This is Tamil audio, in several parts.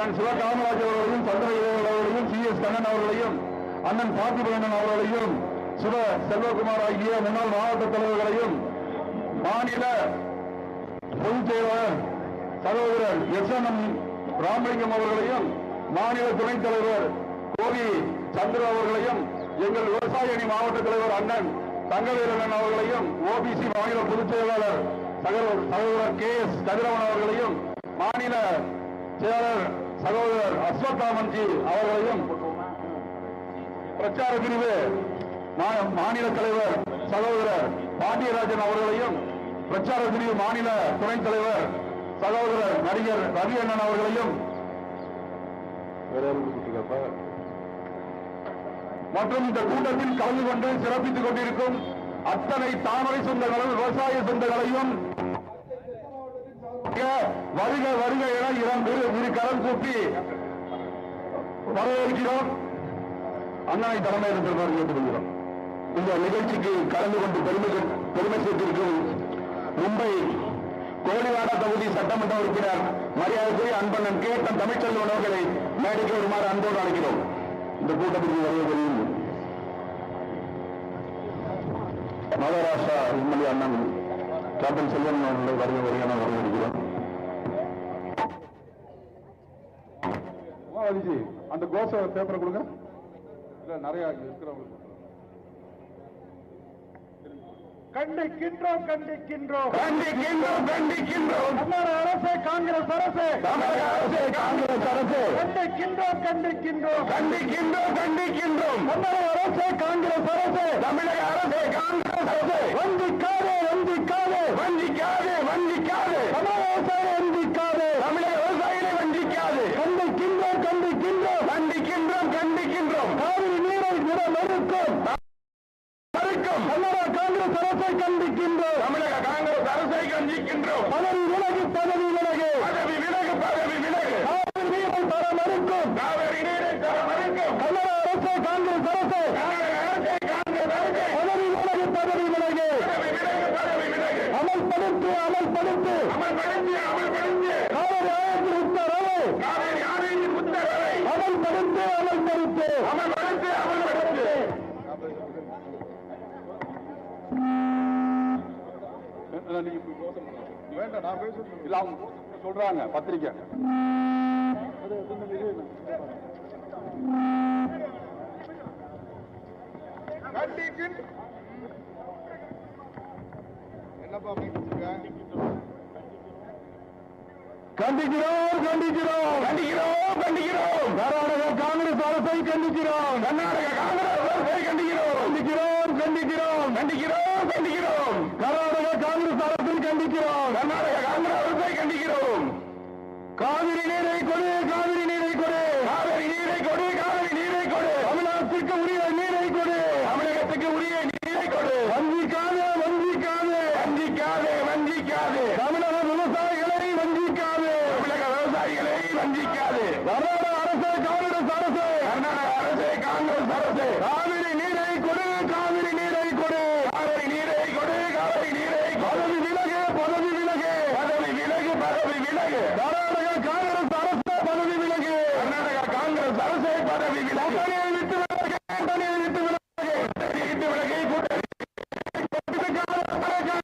அண்ணன் சிவகாமராஜ் அவர்களையும் சந்திரகிரி அவர்களையும் CS கண்ணன் அவர்களையும் அண்ணன் பார்த்திபன் அவர்களையும் சிவ செல்வகுமார் ஆகிய முன்னாள் மாவட்ட தலைவர்களையும் மாநில பொதுச் செயலாளர் சகோதரர் SNM ராமலிங்கம் அவர்களையும் மாநில துணைத் தலைவர் கோவி சந்திர அவர்களையும் எங்கள் விவசாய அணி மாவட்ட தலைவர் அண்ணன் தங்கவேலன் அவர்களையும் OBC மாநில பொதுச் செயலாளர் சகோதரர் KS கதிரவன் அவர்களையும் மாநில செயலாளர் சகோதரர் அஸ்வத்தாமன்ஜி அவர்களையும் பிரச்சார பிரிவு மாநில தலைவர் சகோதரர் பாண்டியராஜன் அவர்களையும் பிரச்சார பிரிவு மாநில துணைத் தலைவர் சகோதரர் நடிகர் ரவி அண்ணன் அவர்களையும் மற்றும் இந்த கூட்டத்தில் கலந்து கொண்டு சிறப்பித்துக் கொண்டிருக்கும் அத்தனை தாமரை சொந்தங்களும் விவசாய சொந்தங்களையும் வருக வருக என இரு கரம் கூப்பி வரவேற்கிறோம். அண்ணனை தலைமையில் கேட்டுக் கொள்கிறோம். இந்த நிகழ்ச்சிக்கு கலந்து கொண்டு பெருமை சேர்த்திருக்கும் மும்பை கோழிவாடா தொகுதி சட்டமன்ற உறுப்பினர் மரியாதைக்குரிய அன்பண்ணன் கேட்டன் தமிழ்ச்செல்வன் அவர்களை மேடைக்கு வருமாறு அன்போடு அழைக்கிறோம். இந்த கூட்டத்திற்கு வருவதையும் மகாராஷ்டிரா எம்எல்ஏ அண்ணன் கேப்டன் செல்வன் அவர்களை வருவதையான வரவேற்கிறோம். அந்த கோஷ பேப்பரை கொடுங்க. நிறைய இருக்கிறவங்க கண்டிக்கின்றோம் கண்டிக்கின்றோம் கண்டிக்கின்றோம் கண்டிக்கின்றோம் தமிழக அரசு காங்கிரஸ் அரசு தமிழக அரசு காங்கிரஸ் அரசு கண்டிக்கின்றோம் கண்டிக்கின்றோம் கண்டிக்கின்றோம் கண்டிக்கின்றோம் தமிழக அரசு காங்கிரஸ் அரசு தமிழக அரசு காங்கிரஸ் அரசு வஞ்சிக்காதே வஞ்சிக்காதே வஞ்சிக்காது வஞ்சிக்காது தமிழக விவசாயிகளை வஞ்சிக்காதே தமிழக விவசாயிகளை வஞ்சிக்காது கண்டிக்கின்றோம் கண்டிக்கின்றோம் கண்டிக்கின்றோம் கண்டிக்கின்றோம் காவிரி நீரை விட மறுக்கும் தமிழக காங்கிரஸ் அரசை கண்டிக்கின்றோம் தமிழக காங்கிரஸ் அரசை கண்டிக்கின்றோம் பதவி விலகு பதவி விலகு பதவி விலகு பதவி விலகு காவிரி நீரை தர மறுக்கும் காவிரி நீரை தர மறுக்கும் தமிழக அரசு காங்கிரஸ் அரசு தமிழக அரசை காங்கிரஸ் அரசு பதவி விலகு பதவி விலகு பதவி விலகு பதவி விலகு அமல்படுத்து அமல்படுத்து அமல்படுத்தி அமல்படுத்தி காவிரி ஆணையத்தின் உத்தரவு காவிரி ஆணையின் உத்தரவை அமல்படுத்து அமல்படுத்து அமல்படுத்தி அமல்படுத்தி வேண்டாம் நான் பேசுறேன் இல்ல அவங்க சொல்றாங்க பத்திரிக்கை என்னப்பா கண்டிக்கிறோம் கண்டிக்கிறோம் கண்டிக்கிறோம் கண்டிக்கிறோம் கர்நாடக காங்கிரஸ் அரசை கண்டிக்கிறோம் கர்நாடக காங்கிரஸ் அரசை கண்டிக்கிறோம் கண்டிக்கிறோம் கண்டிக்கிறோம் கண்டிக்கிறோம் கண்டிக்கிறோம் கர்நாடக காங்கிரஸ் அரசை கண்டிக்கிறோம் கர்நாடக காங்கிரஸ் அரசை கண்டிக்கிறோம் காவிரி நீரை கொடு காவிரி நீரை கொடு காவிரி நீரை கொடு காவிரி நீரை கொடு தமிழ்நாட்டுக்கு உரிய நீரை கொடு தமிழகத்துக்கு உரிய நீரை கொடு வஞ்சிக்காதே வஞ்சிக்காதே வஞ்சிக்காதே வஞ்சிக்காதே தமிழக விவசாயிகளை வஞ்சிக்காதே தமிழக விவசாயிகளை வஞ்சிக்காதே கர்நாடக அரசு காங்கிரஸ் அரசு கர்நாடக அரசு காங்கிரஸ் அரசு காவிரி நீரை கொடு காவிரி நீரை கொடு காவிரி நீரை கொடு காவிரி நீரை பதவி விலகு பதவி விலகு பதவி விலகு பதவி விலகு கர்நாடக காங்கிரஸ் அரசு பதவி விலகு கர்நாடக காங்கிரஸ் அரசு பதவி விலகு விட்டு விலகு விட்டு விலகு விட்டு விலகு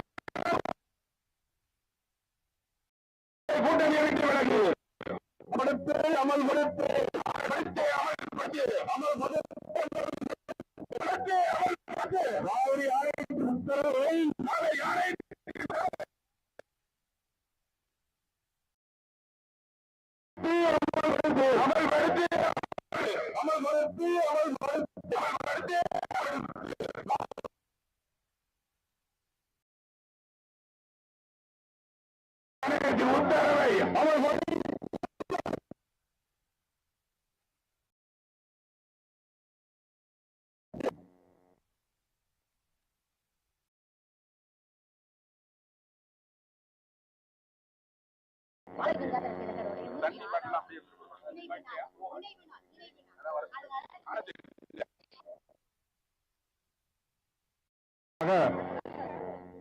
கூட்டணி விட்டு விலகு அமல்படுத்து அமல்படுத்து அமல்படுத்து காவிரி ஆணையத்தின் உத்தரவை காவிரி ஆணையத்தின் அமல்படுத்து அமல்படுத்து அமல்படுத்து அமல்படுத்து அமல்படுத்து உத்தரவை அமல்படுத்தி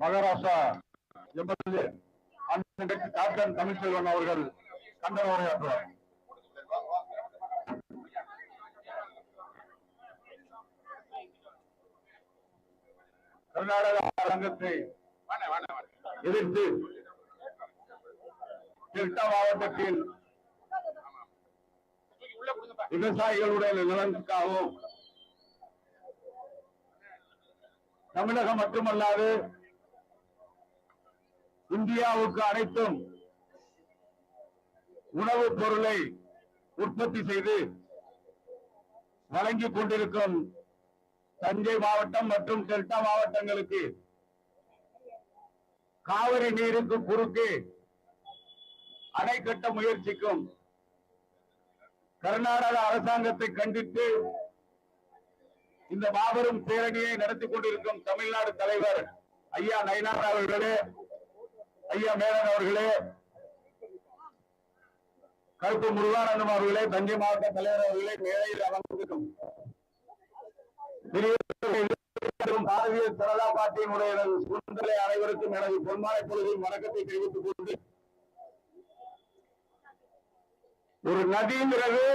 மகாராஷ்டிரா எம்எல்ஏ கேப்டன் தமிழ்ச்செல்வன் அவர்கள் கண்டன உரையாற்றுவார். கர்நாடக அரங்கத்தை எதிர்த்து டெல்டா மாவட்டத்தில் விவசாயிகளுடைய நலனுக்காகவும் தமிழகம் மட்டுமல்லாது இந்தியாவுக்கு அனைத்தும் உணவுப் பொருளை உற்பத்தி செய்து வழங்கிக் கொண்டிருக்கும் தஞ்சை மாவட்டம் மற்றும் டெல்டா மாவட்டங்களுக்கு காவிரி நீருக்கு குறுக்கே அணை கட்ட முயற்சிக்கும் கர்நாடக அரசாங்கத்தை கண்டித்து இந்த மாபெரும் பேரணியை நடத்தி கொண்டிருக்கும் தமிழ்நாடு தலைவர் ஐயா நயினார் அவர்களே, ஐயா மேனன் அவர்களே, கருப்பு முருகானந்தம் அவர்களே, தஞ்சை மாவட்ட தலைவர் அவர்களே, மேடையில் அமர்ந்திருக்கும் பாரதிய ஜனதா பார்ட்டியினுடைய சுதந்திர அனைவருக்கும் எனது பொன்மாலை பொழுதில் வணக்கத்தை தெரிவித்துக் கொண்டு, ஒரு நதிங்கிறது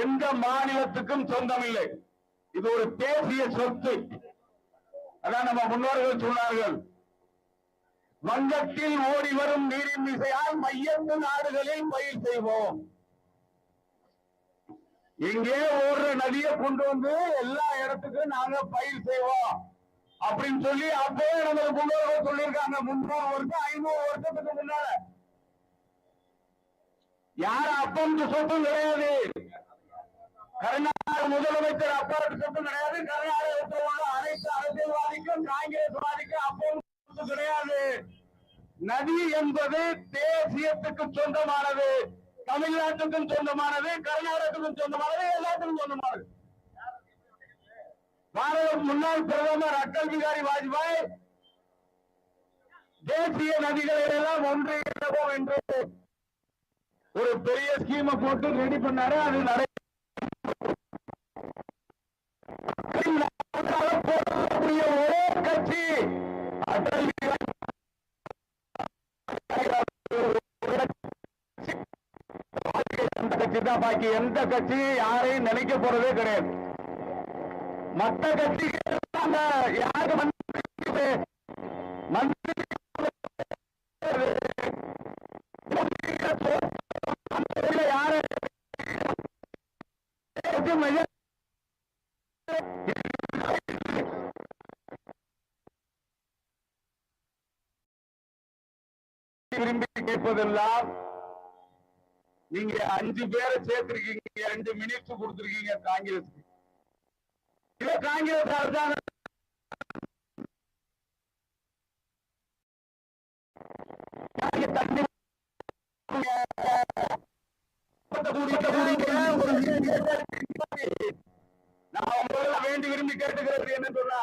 எந்த மாநிலத்துக்கும் சொந்தமில்லை. இது ஒரு தேசிய சொத்து. அதான் நம்ம முன்னோர்கள் சொன்னார்கள், வங்கத்தில் ஓடி வரும் நீரின் மிசையால் மையத்து நாடுகளில் பயிர் செய்வோம். இங்கே ஓடுற நதியை கொண்டு வந்து எல்லா இடத்துக்கும் நாங்க பயிர் செய்வோம் அப்படின்னு சொல்லி அப்பவே நமது முன்னோர்கள் சொல்லியிருக்காங்க. 300 வருஷம் 500 வருஷத்துக்கு முன்னால யார் அப்பம் சொத்தும் கிடையாது. கர்நாடக முதலமைச்சர் அப்பாவுக்கு சொத்தும் கிடையாது. கர்நாடகத்தில் உள்ள அனைத்து அரசியல்வாதிக்கும் காங்கிரஸ்வாதிக்கும் அப்பம் கிடையாது. நதி என்பது தேசியத்துக்கு சொந்தமானது, தமிழ்நாட்டுக்கும் சொந்தமானது, கர்நாடகத்துக்கும் சொந்தமானது, எல்லாத்துக்கும் சொந்தமானது. பாரத முன்னாள் பிரதமர் அடல் பிகாரி வாஜ்பாய் தேசிய நதிகளை எல்லாம் ஒன்றிணைப்போம் என்று ஒரு பெரிய ஸ்கீமை போட்டு ரெடி பண்ணாரு. அது ஒரே கட்சி அடல் கட்சி தான். பாக்கி எந்த கட்சி யாரையும் நினைக்க போறதே கிடையாது. மற்ற கட்சிகள் யாரு யாரு விரும்பி கேட்பதெல்லாம், நீங்க 5 பேரை சேர்த்திருக்கீங்க, 2 மினிஸ்டர் கொடுத்திருக்கீங்க காங்கிரஸ். காங்கிரஸ் அரசாங்கம் வேண்டி விரும்பி கேட்டுக்கிறது என்ன சொன்னா,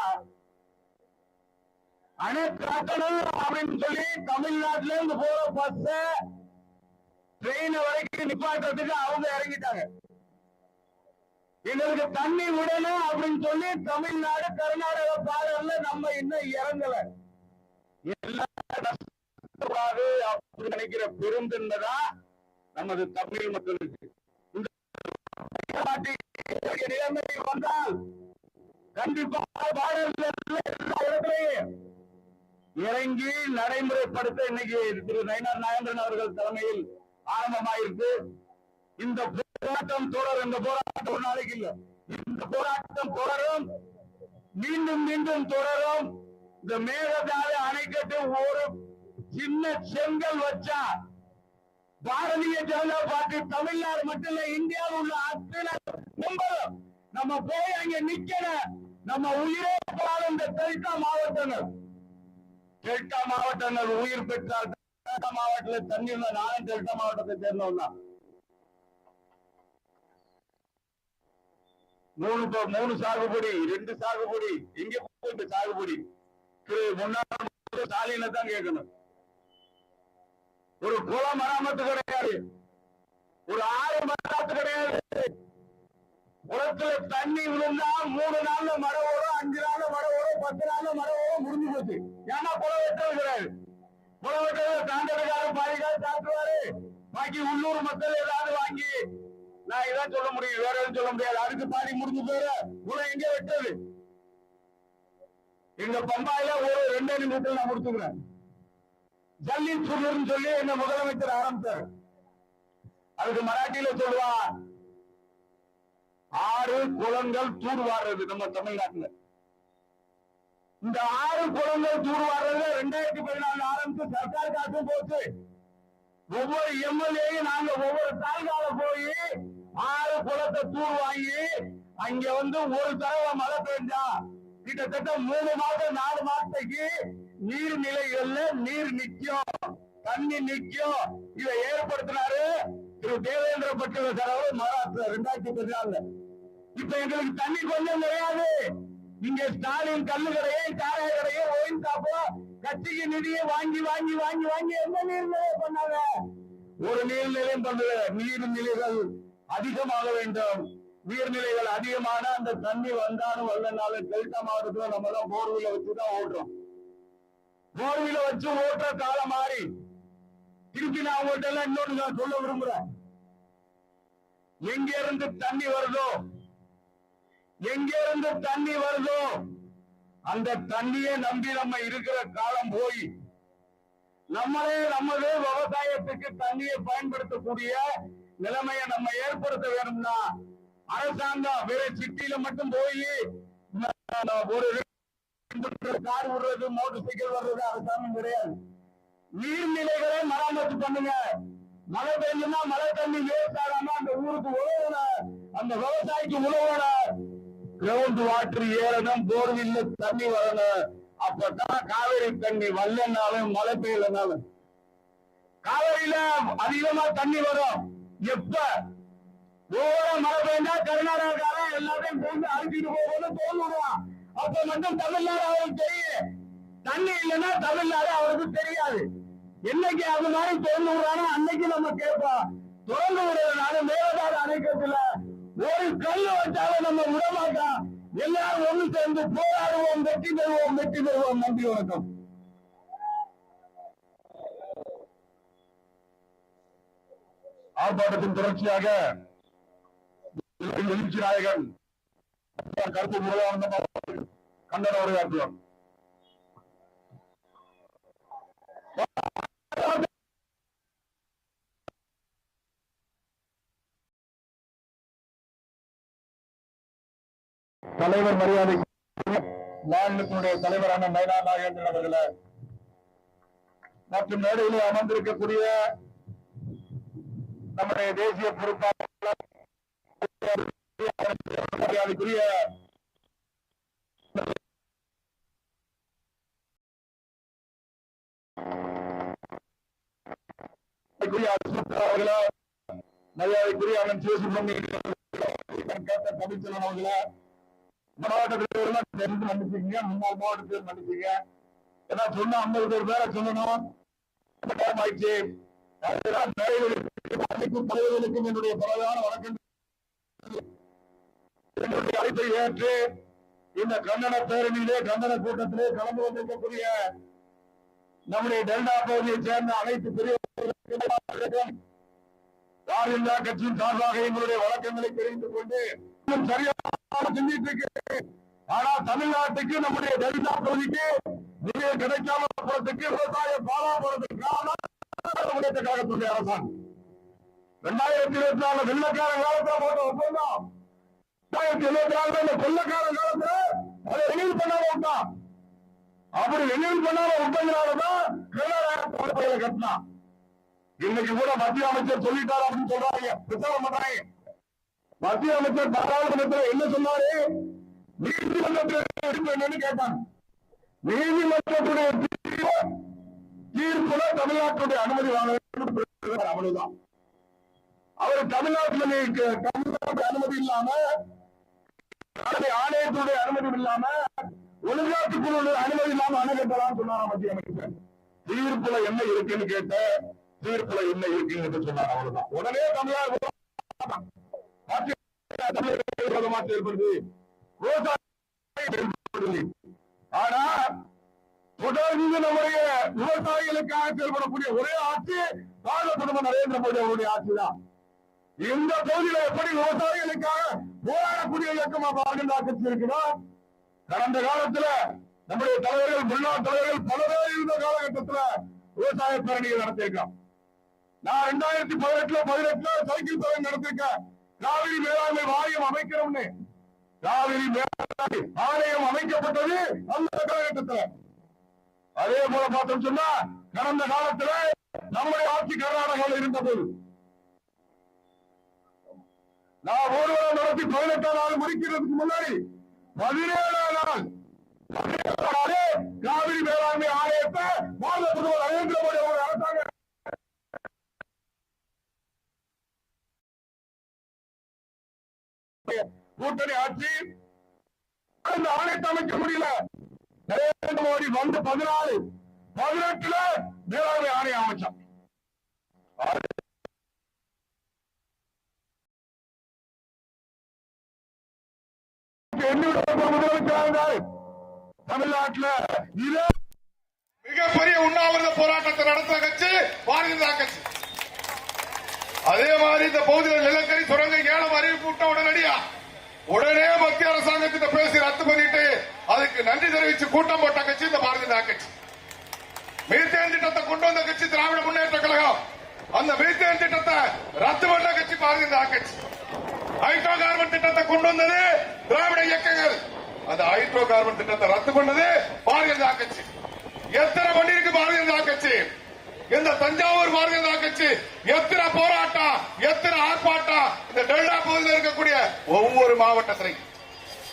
அணை காட்டணும் அப்படின்னு சொல்லி தமிழ்நாட்டில இருந்து போற பஸ் ட்ரெயின் வரைக்கும் நிப்பாட்டுறதுக்கு அவங்க இறங்கிட்டாங்க. எங்களுக்கு தண்ணி விடணும் அப்படின்னு சொல்லி தமிழ்நாடு கர்நாடக பாடல்ல நம்ம இன்னும் இறங்கல. அப்படின்னு நினைக்கிற பெருந்தன்மைதான் நமது தமிழ் மக்களுக்கு. நிலைமை வந்தால் கண்டிப்பாக பாடல்ல எல்லா இடத்திலையும் இறங்கி நடைமுறைப்படுத்த இன்னைக்கு திரு நயினார் நாகேந்திரன் அவர்கள் தலைமையில் ஆரம்பமாயிருக்கு. இந்த போராட்டம் தொடரும். இந்த போராட்டம் ஒரு நாளைக்கு இல்ல, இந்த போராட்டம் தொடரும், மீண்டும் மீண்டும் தொடரும். இந்த மேகதாது அணைக்கட்டு ஒரு சின்ன செங்கல் வச்சா பாரதிய ஜனதா பார்ட்டி தமிழ்நாடு மட்டும் இல்ல, இந்தியாவில் உள்ள அத்தனை மெம்பரும் நம்ம போய் அங்க நிக்கணும். நம்ம உயிரே போனாலும் இந்த டெல்டா மாவட்டங்கள் உயிர் பெற்றால் டெல்டா மாவட்டத்தில் தண்ணி இருந்தா, நானும் டெல்டா மாவட்டத்தை சேர்ந்தவன் தான். 3 சாகுபடி, 2 சாகுபடி, எங்க போயிட்டு சாகுபடி முன்னாள் ஸ்டாலினை தான் கேட்கணும். ஒரு குள மராமத்து கிடையாது, ஒரு ஆறு மராமத்து கிடையாது. குளத்துல தண்ணி விழுந்தா 3 நாள்ல மழை வரும், 5 நாள்ல மழை வரும், 10 நாள்ல மழை வரும், முடிஞ்சு போச்சு. ஏன்னா குளம் வெட்டது கிடையாது. குளம் வெட்டது தாண்டதுக்காக பாதிக்காக சாப்பிடுவாரு. பாக்கி உள்ளூர் மக்கள் ஏதாவது வாங்கி, நான் இதான் சொல்ல முடியும், வேற எதுவும் சொல்ல முடியாது. அதுக்கு பாதி முடிஞ்சு போயிரு. குளம் எங்க வெட்டது? எங்க பம்பாயில ஒரு 2 நிமிஷத்துல நான் முடிச்சுக்கிறேன். ஜல்லி சுருன்னு சொல்லி எங்க முதலமைச்சர் ஆரம்பிச்சார். அதுக்கு மராட்டியில சொல்லுவான், ஆறு குளங்கள் தூர்வாடுறது நம்ம தமிழ்நாட்டுல. இந்த 6 குளங்கள் தூர்வாடுறது 2014 ஆரம்பிச்சு சர்க்கார் காசும் போச்சு. ஒவ்வொரு எம்எல்ஏயும் நாங்க ஒவ்வொரு தாழ்கால போய் 6 குளத்தை தூர் வாங்கி அங்க ஒரு தடவை மழை பெஞ்சா கிட்டத்தட்ட 3 மாதம் 4 மாசத்துக்கு நீர்நிலைகள்ல நீர் நிக்கும், தண்ணி நிக்கும். இதை ஏற்படுத்தினாரு திரு தேவேந்திர பட்டேல் செலவு மகாராஷ்டிரா 2014. இப்ப எங்களுக்கு தண்ணி கொஞ்சம் கிடையாது. இங்க ஸ்டாலின் கல்லு கடையை, சாராய கடையை, ஒயின் காப்போ கட்சிக்கு நிதியை வாங்கி வாங்கி வாங்கி வாங்கி எந்த நீர்நிலையை பண்ணாங்க? ஒரு நீர்நிலையும் பண்ணல. நீர்நிலைகள் அதிகமாக வேண்டும். நீர்நிலைகள் அதிகமான அந்த தண்ணி வந்தாலும் வரலனாலும் டெல்டா மாவட்டத்துல நம்ம தான் போர்வீல வச்சுதான் ஓடுறோம். போர்வீல வச்சு ஓட்டுற காலம் மாறி திருப்பி நான் உங்கள்கிட்ட எல்லாம் இன்னொன்று நான் சொல்ல விரும்புறேன். எங்க இருந்து தண்ணி வருதோ, எங்க இருந்து தண்ணி வருதோ அந்த தண்ணியை நம்பி நம்ம இருக்கிற காலம் போய் நம்மளே விவசாயத்துக்கு தண்ணியை பயன்படுத்தக்கூடிய நிலைமையை நம்ம ஏற்படுத்த வேணும்னா அரசாங்கம் வேற சிட்டியில மட்டும் போய் ஒரு கார் விடுறது, மோட்டர் சைக்கிள் வர்றது அரசாங்கம் கிடையாது. நீர்நிலைகளை மராமத்து பண்ணுங்க. மழை பெய்யும்னா மழை தண்ணி வேஸ்ட் ஆகாம அந்த ஊருக்கு உழவுன, அந்த விவசாயிக்கு உழவுன கிரவுண்ட் வாட்டர் ஏறணும், போர்வில்ல தண்ணி வரணும். அப்பதான் காவிரி தண்ணி வரலனாலும் மழை பெய்யலனாலும் காவிரியில அதிகமா தண்ணி வரும். எப்ப ஒவ்வொரு மழை பெய்ஞ்சா கர்நாடகாரன் எல்லாத்தையும் போட்டு அழிச்சிட்டு போகணும் தோல்விடுவான். அப்ப மட்டும் தமிழ்நாடு அவருக்கு தெரியும். தண்ணி இல்லைன்னா தமிழ்நாடு அவருக்கு தெரியாது. என்னைக்கு அது மாதிரி திறந்து விடுறானோ அன்னைக்கு நம்ம கேட்போம். திறந்து விடுறதுனால மேலதாடு அணைக்கத்துல ஒரு கல் வச்சாலும் நம்ம விட மாட்டோம். எல்லாரும் ஒண்ணு சேர்ந்து போராடுவோம், வெற்றி பெறுவோம், வெற்றி பெறுவோம். நன்றி, வணக்கம். ஆர்ப்பாட்டத்தின் தொடர்ச்சியாக எழுச்சி நாயகன் கருத்து கண்டன உரையாற்றுவோம். தலைவர் மரியாதை மாநிலத்தினுடைய தலைவரான நயனா நாகேந்திரன் அவர்களை மற்றும் மேடையிலே அமர்ந்திருக்கக்கூடிய நம்முடைய தேசிய பொறுப்பாளர் மரியாதைக்குரிய அவர்கள, மரியாதைக்குரிய அண்ணன் சிவசுப்ரமணியன் தமிழ்ச்செல்வன் அவர்கள, மாவட்டத்தில் மன்னிச்சுங்க, முன்னாள் மாவட்டத்தில் மன்னிச்சுங்க. ஏன்னா சொன்ன 50 பேரை சொல்லணும், ஆயிடுச்சு. தலைவர்களுக்கும் என்னுடைய பலவான வணக்கம். என்னுடைய அழைப்பை ஏற்று இந்த கண்டன பேரணியிலே, கண்டன கூட்டத்திலே கலந்து கொண்டிருக்கக்கூடிய நம்முடைய டெல்டா பகுதியை சேர்ந்த அனைத்து பிரிவுகளுக்கும் பாரதிய கட்சியின் சார்பாக எங்களுடைய வழக்கங்களை தெரிந்து கொண்டு சரியாக செஞ்சிட்டு இருக்கு. ஆனா தமிழ்நாட்டுக்கு நம்முடைய டெல்டா பகுதிக்கு நிதி கிடைக்காம போறதுக்கு, விவசாய பாலா போறதுக்கான கழகத்துடைய அரசாங்கம் 2024 வெள்ளக்கார காலத்துல போட்ட ஒப்பந்தம் 2024 கொள்ளக்கார காலத்துல அதை ரினியூல் பண்ணாம விட்டான். அப்படி ரினியூல் பண்ணாம விட்டதுனாலதான் கர்நாடகா கட்டினா. இன்னைக்கு கூட மத்திய அமைச்சர் சொல்லிட்டாரு அப்படின்னு சொல்றாங்க, பிரச்சாரம் பண்றாங்க. மத்திய அமைச்சர் பாராளுமன்றத்தில் என்ன சொன்னாரு? நீதிமன்றத்தில் கேட்டாங்க. நீதிமன்றத்துடைய தீர்ப்புல தமிழ்நாட்டுடைய அனுமதி வாங்க வேண்டும். அவ்வளவுதான். அவர் தமிழ்நாட்டு அனுமதி இல்லாம, ஆணையத்துடைய அனுமதி இல்லாம, ஒழுங்காற்றுக்குழுடைய அனுமதி இல்லாம அணை கட்டலாம் சொன்னாரா மத்திய அமைச்சர். தீர்ப்புல என்ன இருக்குன்னு கேட்ட, தீர்ப்புல என்ன இருக்குன்னு சொன்னார். அவ்வளவுதான். உடனே தமிழ்நாடு ஏற்படுது. ஆனா தொடர்ந்து நம்முடைய விவசாயிகளுக்காக செயல்படக்கூடிய ஒரே ஆட்சி பாரத பிரதமர் நரேந்திர மோடி அவருடைய ஆட்சி தான். இந்த பகுதியில எப்படி விவசாயிகளுக்காக போராடக்கூடிய இயக்கமா பாரதிய கட்சி இருக்குதோ, கடந்த காலத்துல நம்முடைய தலைவர்கள் முன்னாள் தலைவர்கள் பலரே இருந்த காலகட்டத்தில் விவசாய பேரணிகள் நடத்தியிருக்கோம். நான் 2018 சைக்கிள் பேரணி நடத்திருக்கேன். காவிரி மேலாண்மை வாரியம் அமைக்கிறோம்னு. காவிரி மேலாண்மை ஆணையம் அமைக்கப்பட்டது அந்த காலகட்டத்தில். அதே போல பார்த்தோம் சொன்னா கடந்த காலத்தில் நம்முடைய ஆட்சி கர்நாடகாவில் இருந்தபோது நான் ஊர்வலம் நடத்தி 18ஆம் நாள் முடிக்கிறதுக்கு முன்னாடி 17ஆம் நாள் காவிரி மேலாண்மை ஆணையத்தை பாரத பிரதமர் நரேந்திர மோடி அவர்கள் அரசாங்கம் கூட்டணி ஆட்சி அந்த ஆணையத்தை அமைக்க முடியல. நரேந்திர மோடி வந்து 18ல மேலாண்மை ஆணையம் அமைச்சான். முதலமைச்சராக தமிழ்நாட்டில் மிகப்பெரிய உண்ணாவிரத போராட்டத்தை நடத்த கட்சி பாரதிய ஜனதா கட்சி. அதே மாதிரி இந்த பகுதியில் நிலக்கரி சுரங்க ஏலம் அறிவிப்பு விட்ட உடனே மத்திய அரசாங்கத்திட்ட பேசி ரத்து பண்ணிட்டு அதுக்கு நன்றி தெரிவித்து கூட்டம் போட்ட கட்சி இந்த பாரதிய ஜனதா கட்சி. மீத்தேன் திட்டத்தை கொண்டு வந்த கட்சி திராவிட முன்னேற்ற கழகம். அந்த மீத்தேன் திட்டத்தை ரத்து பண்ண கட்சி பாரதிய ஜனதா கட்சி. ஹைட்ரோ கார்பன் திட்டத்தை கொண்டு வந்தது திராவிட இயக்கங்கள். அந்த ஹைட்ரோ கார்பன் திட்டத்தை ரத்து பண்ணது பாரதிய ஜனதா கட்சி. எத்தனை பண்ணிருக்கு பாரதிய ஜனதா கட்சி? இந்த தஞ்சாவூர் பாரதிய ஜனதா கட்சி எத்தனை போராட்டம், எத்தனை ஆர்ப்பாட்டம் இந்த டெல்டா பகுதியில் இருக்கக்கூடிய ஒவ்வொரு மாவட்டத்திலையும்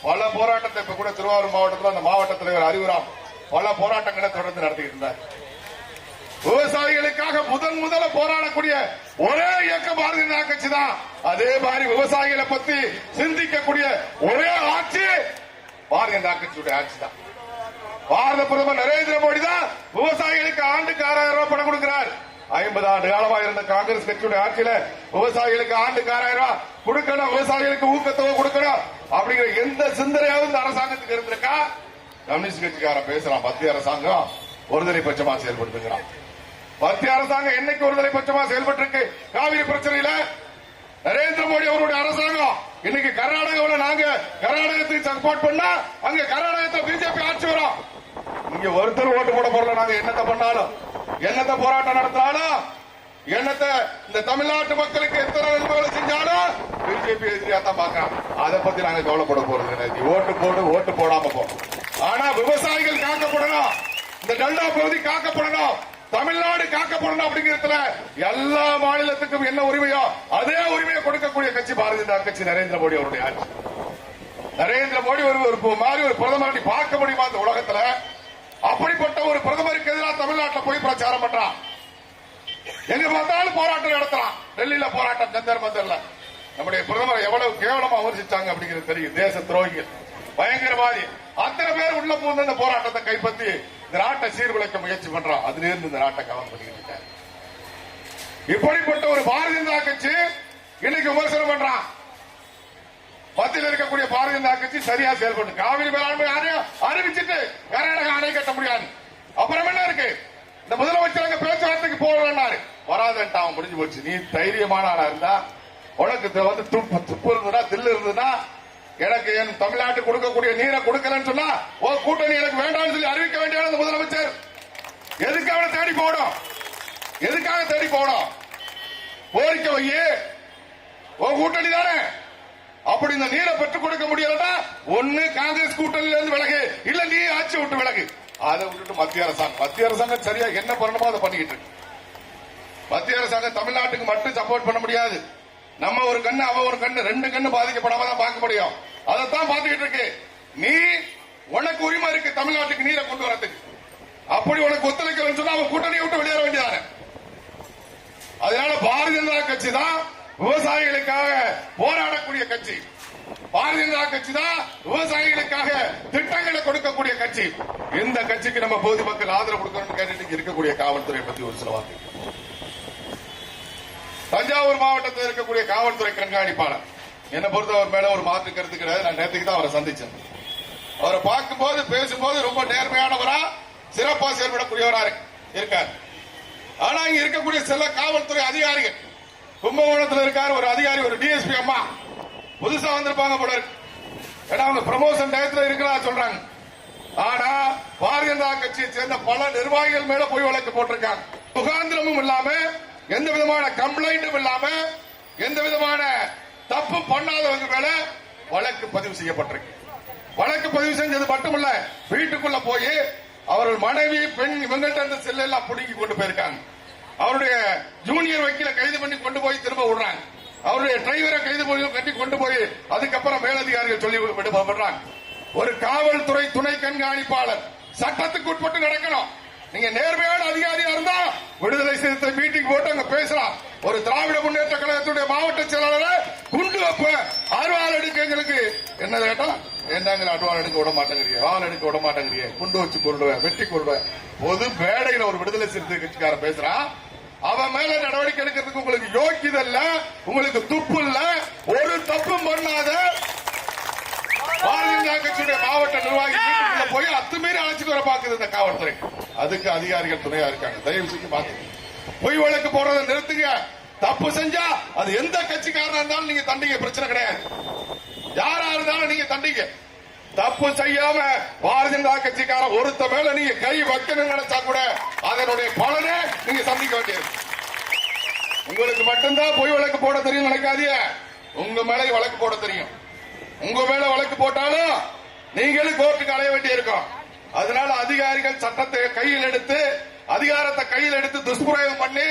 பல போராட்டத்தை இப்ப கூட திருவாரூர் மாவட்டத்தில் அந்த மாவட்ட தலைவர் அறிவுராம் பல போராட்டங்களை தொடர்ந்து நடத்திட்டு இருந்தார். விவசாயிகளுக்காக முதல்ல போராடக்கூடிய ஒரே இயக்கம் பாரதிய ஜனதா கட்சி தான். அதே மாதிரி விவசாயிகளை பத்தி சிந்திக்கக்கூடிய ஒரே ஆட்சி பாரதிய ஜனதா கட்சியுடைய ஆட்சி தான். பாரத பிரதமர் நரேந்திர மோடி தான் விவசாயிகளுக்கு ஆண்டுக்கு 6000 ரூபாய் பணம் கொடுக்கிறார். 50 ஆண்டு காலமாக இருந்த காங்கிரஸ் கட்சியுடைய ஆட்சியில விவசாயிகளுக்கு ஆண்டுக்கு 6000 ரூபாய் கொடுக்கணும், விவசாயிகளுக்கு ஊக்கத்தொகை கொடுக்கணும் அப்படிங்கிற எந்த சிந்தனையாவது இந்த அரசாங்கத்துக்கு இருந்திருக்கா? கம்யூனிஸ்ட் கட்சிக்காரன் பேசுறான், மத்திய அரசாங்கம் ஒருதலை பட்சமா செயல்படுத்துகிறான். மத்திய அரசாங்கம் என்னைக்கு ஒருதலை பட்சமா செயல்பட்டு இருக்கு? காவிரி பிரச்சனையில நரேந்திர மோடி அவருடைய அரசாங்கம் இன்னைக்கு கர்நாடகாவில் நாங்க கர்நாடகத்துக்கு சப்போர்ட் பண்ணா அங்க கர்நாடகத்தில் பிஜேபி ஆட்சி வரும். இங்க ஒருத்தர் ஓட்டு போட போறல. நாங்க என்னத்தை பண்ணாலும், என்னத்தை போராட்டம் நடத்தினாலும், என்னத்தை இந்த தமிழ்நாட்டு மக்களுக்கு எத்தனை நன்மைகளை செஞ்சாலும் பிஜேபி எதிரியா தான் பாக்கலாம். அதை பத்தி நாங்க கவலைப்பட போறது கிடையாது. ஓட்டு போடு, ஓட்டு போடாம போ. ஆனா விவசாயிகள் காக்கப்படணும், இந்த டெல்டா பகுதி காக்கப்படணும், தமிழ்நாடு காக்கப்படணும். அப்படிங்கிறதுல எல்லா மாநிலத்துக்கும் என்ன உரிமையோ அதே உரிமையை கொடுக்கக்கூடிய கட்சி பாரதிய ஜனதா கட்சி, நரேந்திர மோடி அவருடைய ஆட்சி. நரேந்திர மோடி ஒரு மாதிரி ஒரு பிரதமரை பார்க்க முடியுமா இந்த உலகத்துல? அப்படிப்பட்ட ஒரு பிரதமருக்கு எதிராக தமிழ்நாட்டில் போய் பிரச்சாரம் பண்றான். எங்க பார்த்தாலும் போராட்டம் நடத்துறான். டெல்லியில போராட்டம், ஜந்தர் மந்தர்ல. நம்முடைய பிரதமரை எவ்வளவு கேவலமா விமர்சிச்சாங்க அப்படிங்கிறது தெரியும். தேச துரோகிகள், பயங்கரவாதி அத்தனை பேர் உள்ள போன இந்த போராட்டத்தை கைப்பற்றி இந்த நாட்டை சீர்குலைக்க முயற்சி பண்றான். அதிலிருந்து இந்த நாட்டை கவனம் பண்ணிக்கிட்டு இருக்காரு. இப்படிப்பட்ட ஒரு பாரதிய ஜனதா கட்சி இன்னைக்கு விமர்சனம் பண்றான். மத்தியில் இருக்கக்கூடிய பாரதிய ஜனதா கட்சி சரியா செயல்பட்டு காவிரி மேலாண்மை ஆணையம் அறிவிச்சுட்டு கர்நாடக அணை கட்ட முடியாது. அப்புறம் என்ன இருக்கு? இந்த முதலமைச்சர் அங்க பேச்சுவார்த்தைக்கு போகலன்னாரு, வராதுன்ட்டு அவன் முடிஞ்சு போச்சு. நீ தைரியமான ஆளா இருந்தா, உனக்கு வந்து துப்பு இருந்ததுன்னா, தில்லு இருந்ததுன்னா, எனக்கு என் தமிழ்நாட்டு கொடுக்கக்கூடிய நீரை கொடுக்கலன்னு சொன்னா கூட்டணி எனக்கு வேண்டாம்னு சொல்லி அறிவிக்க வேண்டிய முதலமைச்சர் எதுக்கு அவனை தேடி போகணும்? எதுக்காக தேடி போகணும்? கோரிக்கை வையே, கூட்டணி தானே. அப்படி இந்த நீரை பெற்றுக் கொடுக்க முடியலன்னா ஒன்னு காங்கிரஸ் கூட்டணியில இருந்து விலகு, இல்ல நீ ஆட்சி விட்டு விலகு. அதை விட்டுட்டு மத்திய அரசாங்கம் சரியா என்ன பண்ணணுமோ அதை பண்ணிக்கிட்டு இருக்கு. மத்திய அரசாங்கம் தமிழ்நாட்டுக்கு மட்டும் சப்போர்ட் பண்ண முடியாது. நம்ம ஒரு கண்ணு, அவ ஒரு கண்ணு, 2 கண்ணு பாதிக்கப்படாம தான் பார்க்க முடியும். அதைத்தான் பார்த்துக்கிட்டு இருக்கு. நீ உனக்கு உரிமை இருக்கு தமிழ்நாட்டுக்கு நீரை கொண்டு வரதுக்கு. அப்படி உனக்கு ஒத்துழைக்கலன்னு சொன்னா அவன் கூட்டணியை விட்டு வெளியேற வேண்டியதானே. அதனால பாரதிய ஜனதா கட்சி தான் விவசாயிகளுக்காக போராடக்கூடிய கட்சி. பாரதிய ஜனதா கட்சி தான் விவசாயிகளுக்காக திட்டங்களை கொடுக்கக்கூடிய கட்சி. இந்த கட்சிக்கு நம்ம பொது மக்கள் ஆதரவு கொடுக்கணும்னு கேட்டு இருக்கக்கூடிய காவல்துறை பத்தி ஒரு சில வார்த்தை. தஞ்சாவூர் மாவட்டத்தில் இருக்கக்கூடிய காவல்துறை கண்காணிப்பாளர் என்னை பொறுத்தவர் மேல ஒரு மாற்று கருத்து கிடையாது. நான் நேற்றுக்கு தான் அவரை சந்திச்சேன். அவரை பார்க்கும்போது பேசும்போது ரொம்ப நேர்மையானவரா, சிறப்பாக செயல்படக்கூடியவரா இருக்கார். ஆனா இங்க இருக்கக்கூடிய சில காவல்துறை அதிகாரிகள், கும்பகோணத்தில் இருக்காரு ஒரு அதிகாரி, ஒரு டிஎஸ்பி அம்மா புதுசா வந்திருப்பாங்க போல இருக்கு. ஏன்னா அவங்க ப்ரமோஷன் டயத்துல இருக்கிறதா சொல்றாங்க. ஆனா பாரதிய ஜனதா கட்சியை சேர்ந்த பல நிர்வாகிகள் மேல பொய் வழக்கு போட்டிருக்காங்க. முகாந்திரமும் இல்லாம, எந்த விதமான கம்ப்ளைண்டும் இல்லாம, எந்த விதமான தப்பு பண்ணாதவங்க மேல வழக்கு பதிவு செய்யப்பட்டிருக்கு. வழக்கு பதிவு செஞ்சது மட்டுமல்ல, வீட்டுக்குள்ள போய் அவர்கள் மனைவி, பெண் இவங்கள்ட்ட இருந்த செல்லெல்லாம் புடுங்கி கொண்டு போயிருக்காங்க. அவருடைய ஜூனியர் வக்கீல கைது பண்ணி கொண்டு போய் திரும்ப விடுறாங்க. அவருடைய டிரைவரை கைது பண்ணி கட்டி கொண்டு போய் அதுக்கப்புறம் மேலதிகாரிகள் சொல்லி விடுபடுறாங்க. ஒரு காவல்துறை துணை கண்காணிப்பாளர் சட்டத்துக்கு உட்பட்டு நடக்கணும். நீங்க நேர்மையான அதிகாரியா இருந்தா விடுதலை சிறுத்தை மீட்டிங் போட்டு அங்க பேசலாம். ஒரு திராவிட முன்னேற்ற கழகத்துடைய மாவட்ட செயலாளரை குண்டு வைப்ப அறுவாள் எடுக்க எங்களுக்கு என்ன கேட்டா, என்னங்க அறுவாள் எடுக்க விட மாட்டேங்கிறீங்க, வாள் எடுக்க விட மாட்டேங்கிறீங்க, குண்டு வச்சு கொள்ளுவேன், வெட்டி கொள்வேன். பொது மேடையில் ஒரு விடுதலை சிறுத்தை கட்சிக்காரன் பேசுறான். அவன் மேல நடவடிக்கை எடுக்கிறதுக்கு உங்களுக்கு யோக்கியதல்ல, உங்களுக்கு துப்பு இல்ல. ஒரு தப்பும் பண்ணாத பாரதிய ஜனதா கட்சியுடைய மாவட்ட நிர்வாகி வீட்டுக்குள்ள போய் அத்துமீறி அழைச்சிட்டு வர பாக்குது இந்த காவல்துறை. அதுக்கு அதிகாரிகள் துணையா இருக்காங்க. தயவு செஞ்சு பாத்துங்க. பொய் வழக்கு போடுறதை நிறுத்துங்க. தப்பு செஞ்சா அது எந்த கட்சிக்காரனா இருந்தாலும் நீங்க தண்டிங்க, பிரச்சனை கிடையாது. யாரா இருந்தாலும் நீங்க தண்டிங்க. தப்பு செய்யாம பாரதிய ஜனதா கட்சிக்காரன் ஒருத்த மேல நீங்க கை வைக்கணும்னு நினைச்சா கூட அதனுடைய பலனை நீங்க சந்திக்க வேண்டியது. உங்களுக்கு மட்டும்தான் பொய் வழக்கு போட தெரியும் நினைக்காதீங்க. உங்க மேல வழக்கு போட தெரியும். உங்க மேல வழக்கு போட்டாலும் நீங்களும் கோர்ட்டுக்கு அலைய வேண்டி இருக்கும். அதனால அதிகாரிகள் சட்டத்தை கையில் எடுத்து, அதிகாரத்தை கையில் எடுத்து துஷ்பிரயோகம் பண்ணி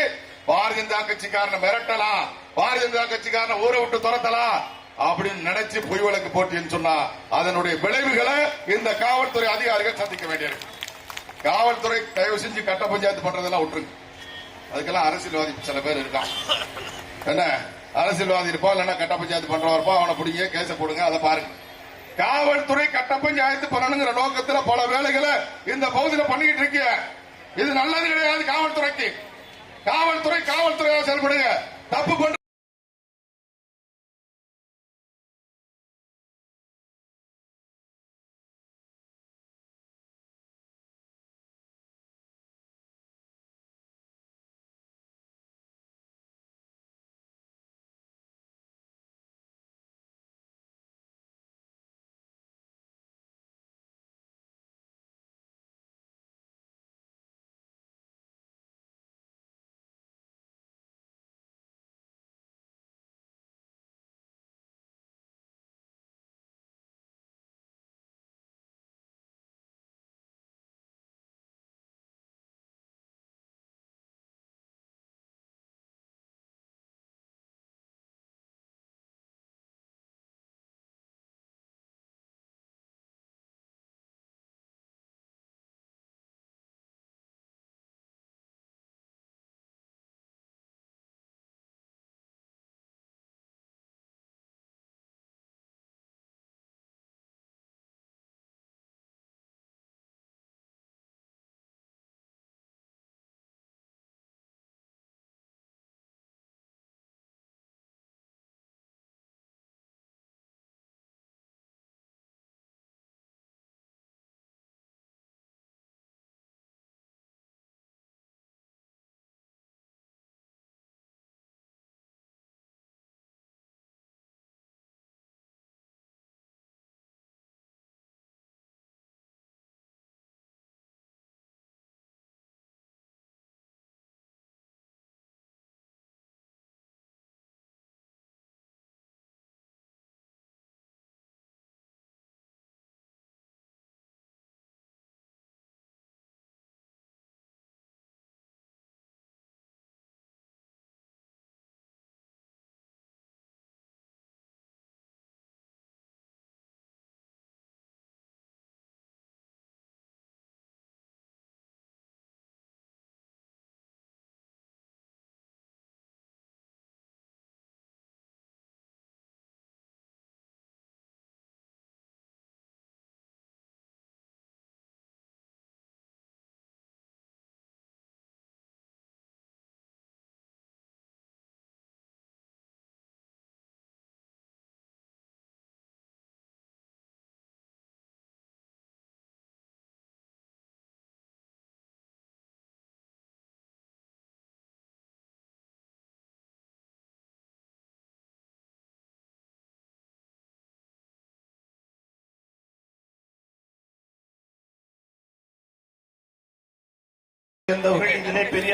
பாரதிய ஜனதா கட்சிக்காரனை மிரட்டலாம், பாரதிய ஜனதா காரனை ஊரை விட்டு துரத்தலாம் அப்படின்னு நினைச்சு பொய் வழக்கு போட்டின்னு சொன்னா அதனுடைய விளைவுகளை இந்த காவல்துறை அதிகாரிகள் சந்திக்க வேண்டியிருக்கு. காவல்துறை தயவு செஞ்சு கட்ட பஞ்சாயத்து பண்றதெல்லாம் விட்டுருங்க. அதுக்கெல்லாம் அரசியல்வாதி சில பேர் இருக்கான். என்ன அரசியல்வாதி இருப்பா, இல்லைன்னா கட்ட பஞ்சாயத்து பண்றவா இருப்பா, அவனை பிடிங்க, கேச போடுங்க, அதை பாருங்க. காவல்துறை கட்ட பஞ்சாயத்து பண்ணணுங்கிற நோக்கத்துல பல வேலைகளை இந்த பகுதியில் பண்ணிக்கிட்டு இருக்க. இது நல்லது கிடையாது. காவல்துறைக்கு காவல்துறையா செயல்படுங்க. தப்பு பண்ற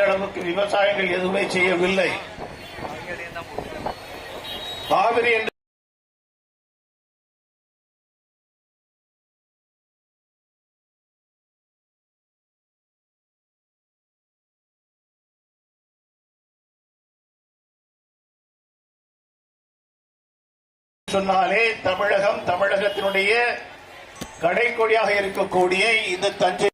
அளவுக்கு விவசாயிகள் எதுவுமே செய்யவில்லை. காவிரி என்று சொன்னாலே தமிழகம், தமிழகத்தினுடைய கடைக்கோடியாக இருக்கக்கூடிய இந்த தஞ்சை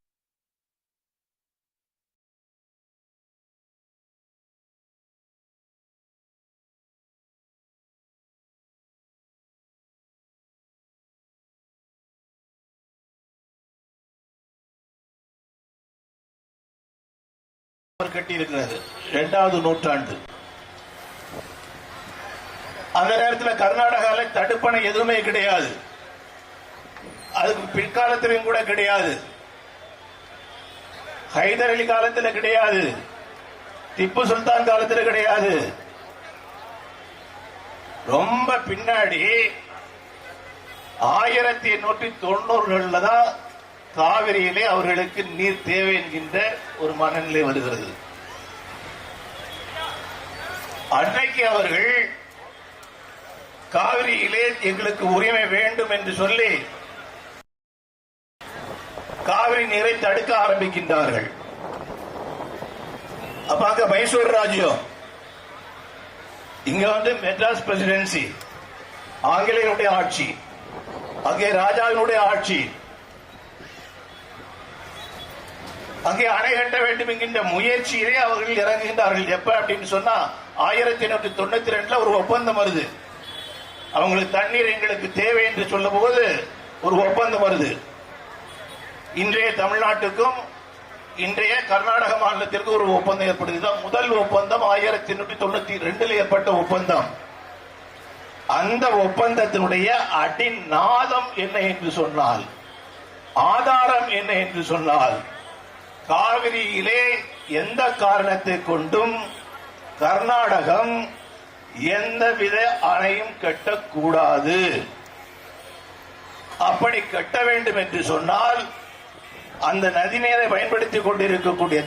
கட்டி இருக்கிறது 2வது நூற்றாண்டு. அந்த நேரத்தில் கர்நாடகாவில் தடுப்பணை எதுவுமே கிடையாது. அதுக்கு பிற்காலத்திலும் கூட கிடையாது. ஹைதர் அலி காலத்தில் கிடையாது. திப்பு சுல்தான் காலத்தில் கிடையாது. ரொம்ப பின்னாடி 1890களில் தான் காவிரியிலே அவர்களுக்கு நீர் தேவை என்கின்ற ஒரு மனநிலை வருகிறது. அன்றைக்கு அவர்கள் காவிரியிலே எங்களுக்கு உரிமை வேண்டும் என்று சொல்லி காவிரி நீரை தடுக்க ஆரம்பிக்கின்றார்கள். அப்ப அங்க மைசூர் ராஜ்யம், இங்க மெட்ராஸ் பிரசிடென்சி, ஆங்கிலேயருடைய ஆட்சி, அங்கே ராஜாவினுடைய ஆட்சி. அங்கே அணை கட்ட வேண்டும் என்கின்ற முயற்சியிலே அவர்கள் இறங்குகின்றார்கள். எப்ப அப்படின்னு சொன்னா 1892 ஒரு ஒப்பந்தம் வருது. அவங்களுக்கு தண்ணீர் எங்களுக்கு தேவை என்று சொல்லும் போது ஒரு ஒப்பந்தம் வருது. இன்றைய தமிழ்நாட்டுக்கும் இன்றைய கர்நாடக மாநிலத்திற்கு ஒரு ஒப்பந்தம் ஏற்படுது. முதல் ஒப்பந்தம் 1892 ஏற்பட்ட ஒப்பந்தம். அந்த ஒப்பந்தத்தினுடைய அடிநாதம் என்ன என்று சொன்னால், ஆதாரம் என்ன என்று சொன்னால், காவிரியிலே எந்த காரணத்தை கொண்டும் கர்நாடகம் எந்தவித அணையும் கட்டக்கூடாது. அப்படி கட்ட வேண்டும் என்று சொன்னால் அந்த நதிநீரை பயன்படுத்திக் கொண்டிருக்கக்கூடிய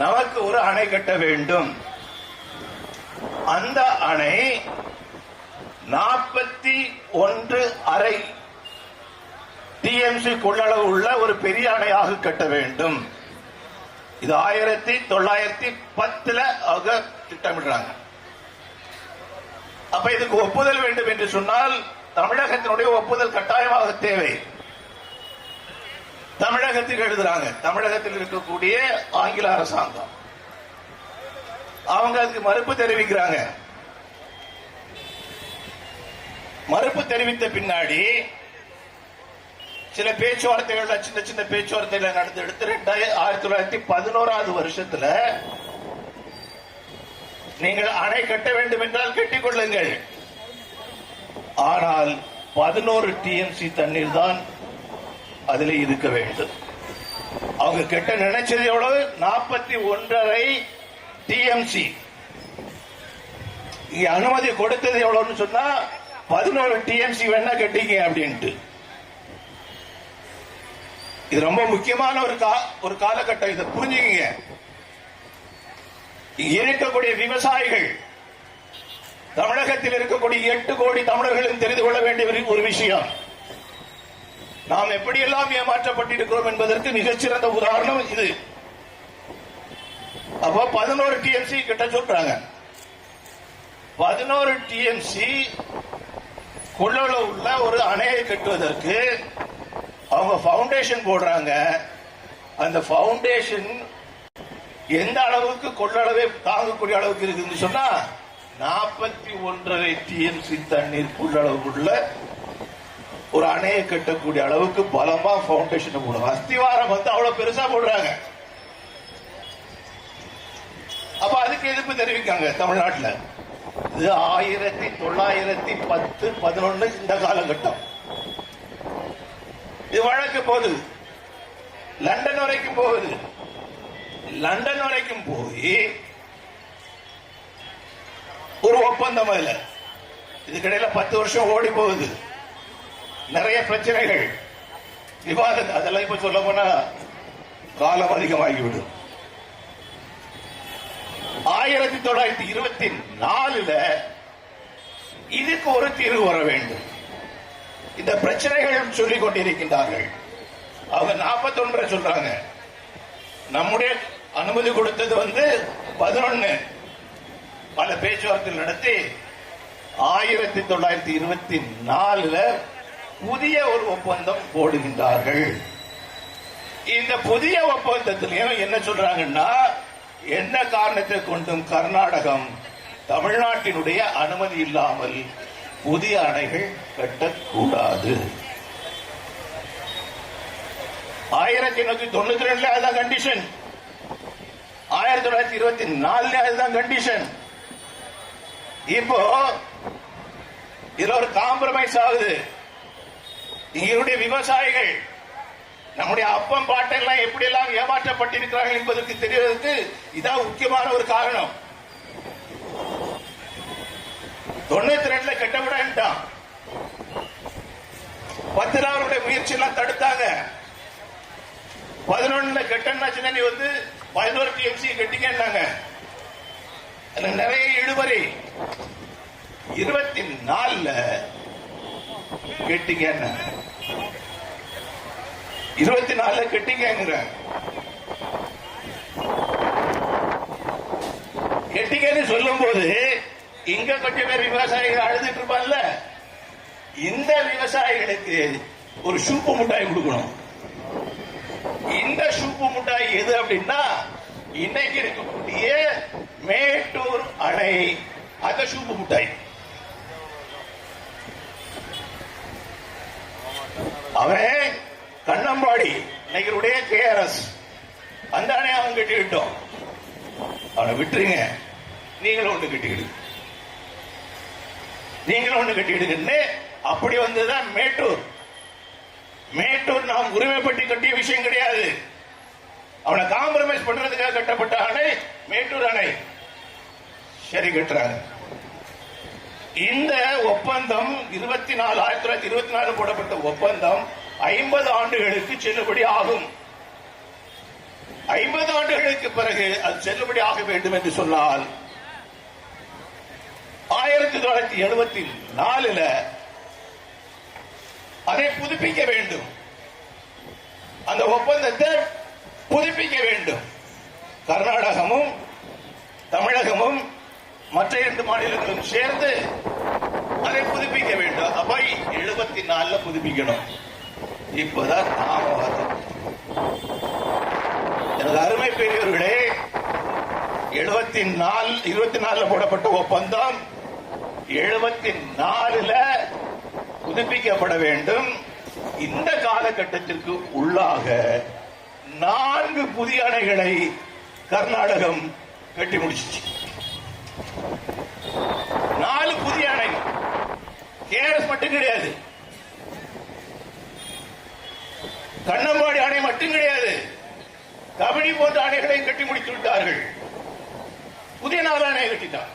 நமக்கு ஒரு அணை கட்ட வேண்டும். அந்த அணை 41.5 டிஎம்சி கொள்ளளவு உள்ள ஒரு பெரிய அணையாக கட்ட வேண்டும். இது 1910 அவங்க திட்டமிடுறாங்க. அப்ப இதுக்கு ஒப்புதல் வேண்டும் என்று சொன்னால் தமிழகத்தினுடைய ஒப்புதல் கட்டாயமாக தேவை. தமிழகத்தில் எழுதுறாங்க. தமிழகத்தில் இருக்கக்கூடிய ஆங்கில அரசாங்கம் அவங்க அதுக்கு மறுப்பு தெரிவிக்கிறாங்க. மறுப்பு தெரிவித்த பின்னாடி சில பேச்சுவார்த்தைகள், சின்ன சின்ன பேச்சுவார்த்தைகள் நடந்து எடுத்து 1911 வருஷத்துல நீங்கள் அணை கட்ட வேண்டும் என்றால் கட்டிக் கொள்ளுங்கள், ஆனால் 11 டிஎம்சி தண்ணீர் தான் அதில் இருக்க வேண்டும். அவங்க கெட்ட நினைச்சது எவ்வளவு? 41.5 டிஎம்சி. அனுமதி கொடுத்தது எவ்வளவுன்னு சொன்னா 11 டிஎம்சி வேணா கட்டிங்க அப்படின்ட்டு. இது ரொம்ப முக்கியமான ஒரு காலகட்டம். இதை புரிஞ்சுக்கீங்க. இருக்கக்கூடிய விவசாயிகள், தமிழகத்தில் இருக்கக்கூடிய 8 கோடி தமிழர்களும் தெரிந்து கொள்ள வேண்டிய ஒரு விஷயம், நாம் எப்படியெல்லாம் ஏமாற்றப்பட்டிருக்கிறோம் என்பதற்கு மிகச்சிறந்த உதாரணம் இது. அப்போ 11 டிஎம்சி கிட்ட சொல்றாங்க. 11 டிஎம்சி கொள்ளளவு உள்ள ஒரு அணையை கட்டுவதற்கு அவங்க பவுண்டேஷன் போடுறாங்க. அந்த பவுண்டேஷன் எந்த அளவுக்கு கொள்ளளவை தாங்கக்கூடிய அளவுக்கு இருக்குன்னு சொன்னா 41.5 டிஎம்சி தண்ணீர் கொள்ளளவு உள்ள ஒரு அணையை கட்டக்கூடிய அளவுக்கு பலமா பவுண்டேஷன் போடுவாங்க. அஸ்திவாரம் வந்து அவ்வளவு பெருசா போடுறாங்க. அப்ப அதுக்கு எதிர்ப்பு தெரிவிக்காங்க தமிழ்நாட்டில். இது 1910, 11 இந்த காலகட்டம். இது வழக்கு போகுது, லண்டன் வரைக்கும் போகுது. லண்டன் வரைக்கும் போய் ஒரு ஒப்பந்தம் இல்ல. இதுக்கிடையில 10 வருஷம் ஓடி போகுது. நிறைய பிரச்சனைகள், விவாதம், அதெல்லாம் இப்ப சொல்ல போனா காலம் அதிகமாகிவிடும். 1924 இதுக்கு ஒரு தீர்வு வர வேண்டும். இந்த பிரச்சனைகள் சொல்லிக் கொண்டிருக்கின்றார்கள். அவங்க 41 சொல்றாங்க. நம்முடைய அனுமதி கொடுத்தது 11. பல பேச்சுவார்த்தை நடத்தி 1924 புதிய ஒரு ஒப்பந்தம் போடுகின்றார்கள். இந்த புதிய ஒப்பந்தத்திலையும் என்ன சொல்றாங்கன்னா, என்ன காரணத்தை கொண்டும் கர்நாடகம் தமிழ்நாட்டினுடைய அனுமதி இல்லாமல் புதிய அணைகள் கட்டக்கூடாது. 1992 அதுதான் கண்டிஷன், 1924 அதுதான் கண்டிஷன். இப்போ இதுல ஒரு காம்ப்ரமைஸ் ஆகுது. இங்களுடைய விவசாயிகள் நம்முடைய அப்பம் பாட்டெல்லாம் எப்படி எல்லாம் ஏமாற்றப்பட்டிருக்கிறார்கள் என்பதற்கு தெரிவதற்கு இதான் முக்கியமான ஒரு காரணம். 92 கட்டப்படான் 10 அவருடைய முயற்சி எல்லாம் தடுத்தாங்க. 11 கட்டணாச்சுன்னா நீ 11 TMC கட்டிங்கன்னாங்க. நிறைய இழுபறி. 24 கட்டிங்க, 24 கட்டிங்க கட்டிங்கன்னு சொல்லும் போது இங்க கொஞ்சம் பேர் விவசாயிகள் அழுதுட்டு இருப்பான்ல, இந்த விவசாயிகளுக்கு ஒரு சூப்பு முட்டாய் கொடுக்கணும். இந்த சூப்பு முட்டாய் எது அப்படின்னா, இன்னைக்கு இருக்கக்கூடிய மேட்டூர் அணை, அந்த சூப்பு முட்டாய். அவன் கண்ணம்பாடி இன்னைக்கு KRS அந்த அணையை அவன் கட்டிக்கிட்டோம். அவனை விட்டுருங்க, நீங்களும் ஒண்ணு கட்டிக்கிடு, நீங்களும் ஒண்ணு கட்டிக்கிடுன்னு அப்படி வந்ததுதான் மேட்டூர். மேட்டூர் நாம் உரிமைப்பட்டி கட்டிய விஷயம் கிடையாது. அவனை காம்ப்ரமைஸ் பண்றதுக்காக கட்டப்பட்ட அணை மேட்டூர் அணை. சரி, கட்டுறாங்க. இந்த ஒப்பந்தம் 1924 போடப்பட்ட ஒப்பந்தம் 50 ஆண்டுகளுக்கு செல்லுபடி ஆகும். 50 ஆண்டுகளுக்கு பிறகு அது செல்லுபடி ஆக வேண்டும் என்று சொன்னால் 1974 அதை புதுப்பிக்க வேண்டும். அந்த ஒப்பந்தத்தை புதுப்பிக்க வேண்டும். கர்நாடகமும் தமிழகமும் மற்ற 2 மாநிலங்களும் சேர்ந்து அதை புதுப்பிக்க வேண்டும். அப்ப 74 புதுப்பிக்கணும். இப்பதான் தாமதம். எனது அருமை பெரியவர்களே, 24 போடப்பட்ட ஒப்பந்தம் 74 புதுப்பிக்கப்பட வேண்டும். இந்த காலகட்டத்திற்கு உள்ளாக 4 புதிய அணைகளை கர்நாடகம் கட்டி முடிச்சிச்சு. 4 புதிய அணை. KRS மட்டும் கிடையாது, கண்ணம்பாடி அணை மட்டும் கிடையாது, கபினி போன்ற அணைகளையும் கட்டி முடித்து விட்டார்கள். புதிய 4 அணை கட்டிட்டான்.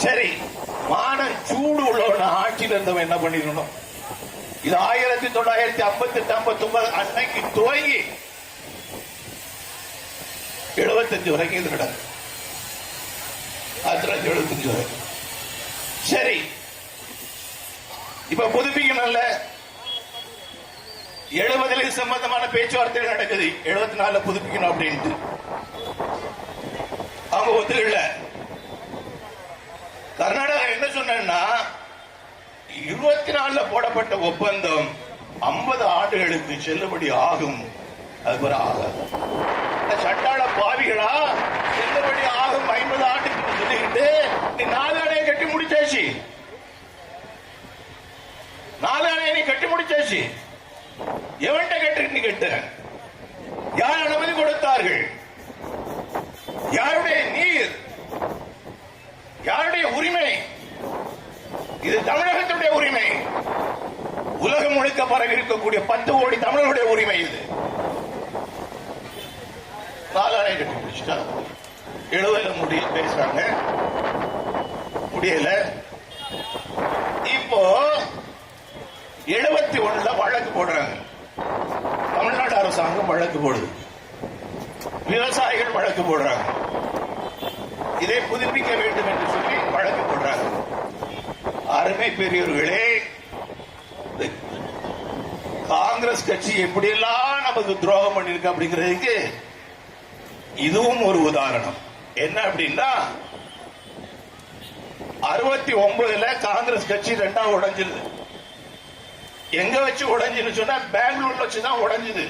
சரி, மானம் சூடு உள்ளவன ஆட்சியில் இருந்தவன் என்ன பண்ணிடணும்? இது 1958, 59 அன்னைக்கு துவங்கி 75 வரைக்கும் இது நடக்கும். 1975 வரை. சரி, இப்ப புதுப்பிக்கணும்ல. 70 சம்பந்தமான பேச்சுவார்த்தை நடக்குது. 74 புதுப்பிக்கணும் அப்படின்ட்டு அவங்க ஒத்துக்கல. கர்நாடகா என்ன சொன்னா, 24 போடப்பட்ட ஒப்பந்தம் 50 ஆண்டுகளுக்கு செல்லுபடி ஆகும். அது ஆகாது. சட்டாள பாவிகளா, செல்லுபடி ஆகும் 50 ஆண்டுக்கு சொல்லிக்கிட்டு நீ 4 அணையை கட்டி முடிச்சாச்சு. 4 அணையை கட்டி முடிச்சாச்சு. எவன்கிட்ட கேட்டு கேட்ட? யார் அனுமதி கொடுத்தார்கள்? யாருடைய நீர்? யாருடைய உரிமை? இது தமிழகத்துடைய உரிமை. உலகம் முழுக்க பரவி இருக்கக்கூடிய 10 கோடி தமிழர்களுடைய உரிமை இது. 4 அணை கட்டி முடிச்சுட்டா 70 முடிய பேசுறாங்க, முடியல. இப்போ 71 வழக்கு போடுறாங்க. தமிழ்நாடு அரசாங்கம் வழக்கு போடுது, விவசாயிகள் வழக்கு போடுறாங்க, இதை புதுப்பிக்க வேண்டும் என்று சொல்லி வழக்கு போடுறாங்க. அருமை பெரியவர்களே, காங்கிரஸ் கட்சி எப்படியெல்லாம் நமக்கு துரோகம் பண்ணிருக்கு அப்படிங்கிறதுக்கு இதுவும் ஒரு உதாரணம். என்ன அப்படின்னா 69 காங்கிரஸ் கட்சி 2ஆ உடைஞ்சிருது. எங்க வச்சு உடைஞ்சுன்னு சொன்னா பெங்களூர்ல வச்சுதான் உடைஞ்சுது.